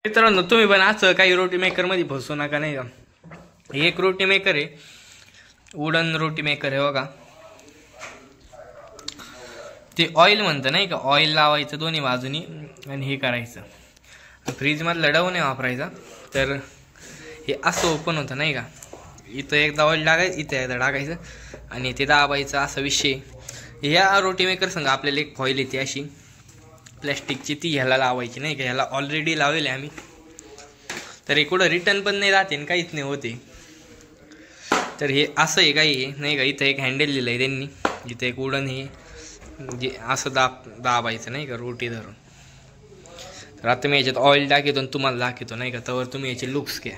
मित्रांनो तुम्ही पण असं काही रोटी मेकर मध्ये फसू नका नाही का. एक रोटी मेकर आहे, वुडन रोटी मेकर आहे बघा. ते ऑइल म्हणतं नाही का, ऑइल लावायचं दोन्ही बाजूनी आणि हे करायचं. फ्रीज मधला डव नाही वापरायचा. तर हे असं ओपन होतं नाही का. इथं एकदा ऑइल टाकायचं, इथं एकदा टाकायचं आणि ते दाबायचं, असा विषय. ह्या रोटी मेकर संग आपल्याला एक फॉईल येते अशी प्लॅस्टिकची, ती ह्याला लावायची नाही का. ह्याला ऑलरेडी लावले आम्ही. तर हे कुठं रिटर्न पण नाही राहते, काहीच नाही होते. तर हे असं आहे काही नाही का. इथं एक हँडल लिहिलं आहे त्यांनी, इथं एक वुडन हे जे असं दाबायचं नाही का रोटी धरून. तर आता मी याच्यात ऑइल टाकतो आणि तुम्हाला दाखवतो नाही का. तर तुम्ही याचे लुक्स घ्या.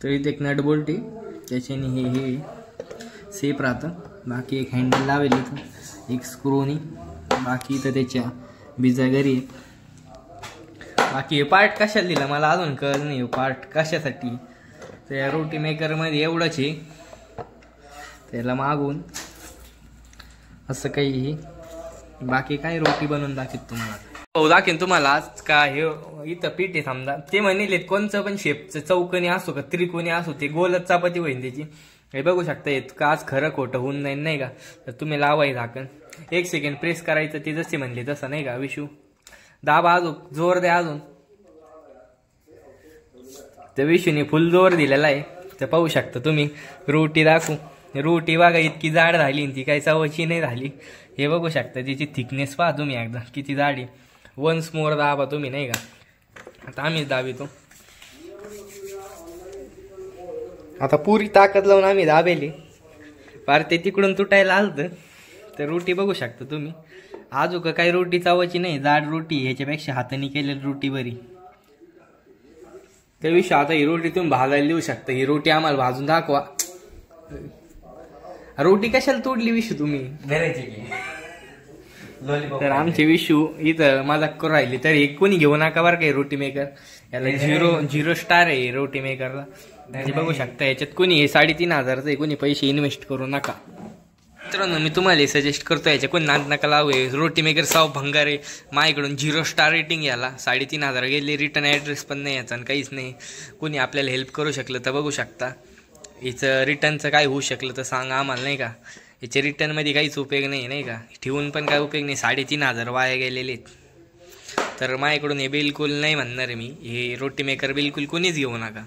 तर इथे एक नट बोल्ट आहे, त्याच्याने हे सेफ राहतं. बाकी एक हँडल लावेल इथं, एक स्क्रूनी. बाकी इथं त्याच्या बिजागरी आहेत. बाकी हे पार्ट कशाला दिला मला अजून कळलं नाही. पार्ट कशासाठी, त्या रोटी मेकरमध्ये एवढंच आहे. त्याला मागून असं काही, बाकी काय रोटी बनवून दाखवत तुम्हाला. हो दाखवेन तुम्हाला आज का. हे इथं पीठ आहे समजा, ते म्हणले कोणचं पण शेपचं, चौकोनी असो का त्रिकोणी असो, ते गोलच चपाती होईल त्याची. हे बघू शकता. येत का आज खरं खोटं होऊन जाईल नाही का. तर तुम्ही लावाय झाकण, 1 सेकंड प्रेस करायचं, ते जसे म्हणले तसं नाही का. विशू दाबा, अजून जोर द्या अजून. तर विशूने फुल जोर दिलेला आहे. तर पाहू शकता तुम्ही. रोटी दाखवू, रोटी बघा इतकी जाड झाली, ती काही चवाची नाही झाली. हे बघू शकता, तिची थिकनेस पहा तुम्ही एकदा किती जाड आहे. वन्स मोर दाबा तुम्ही नाही का. आता आम्हीच दाबितो. आता पुरी ताकद लावून आम्ही दाबेली, फार ते तिकडून तुटायला आलतं. तर रोटी बघू शकता तुम्ही. आजू काही रोटी चावायची नाही, जाड रोटी. ह्याच्यापेक्षा हाताने केलेली रोटी बरी. त्याविषयी आता ही रोटी तुम्ही भाजायला देऊ शकता. ही रोटी आम्हाला भाजून दाखवा. रोटी कशाला तोडली विशू तुम्ही. तर आमचे विशू इथं मजाक करून राहिली. तर हे कोणी घेऊ नका बरं का. रोटी मेकर याला 0 स्टार आहे रोटी मेकरला. म्हणजे बघू शकता. याच्यात कोणी हे 3,500 आहे, कोणी पैसे इन्व्हेस्ट करू नका. मित्रांनो मी तुम्हाला सजेस्ट करतो, याच्या कोणी नाद नका लावू. रोटी मेकर साव भंगार आहे. माझ्याकडून 0 स्टार रेटिंग याला. 3,500 गेले. रिटर्न ॲड्रेस पण नाही याचा आणि काहीच नाही. कोणी आपल्याला हेल्प करू शकलं तर बघू शकता. याचं रिटर्नचं काय होऊ शकलं तर सांगा आम्हाला नाही का. याच्या रिटर्नमध्ये काहीच उपयोग नाही का. ठेवून पण काय उपयोग नाही. 3,500 वाया गेलेले आहेत. तर माझ्याकडून हे बिलकुल नाही म्हणणार मी. हे रोटी मेकर बिलकुल कोणीच घेऊ नका.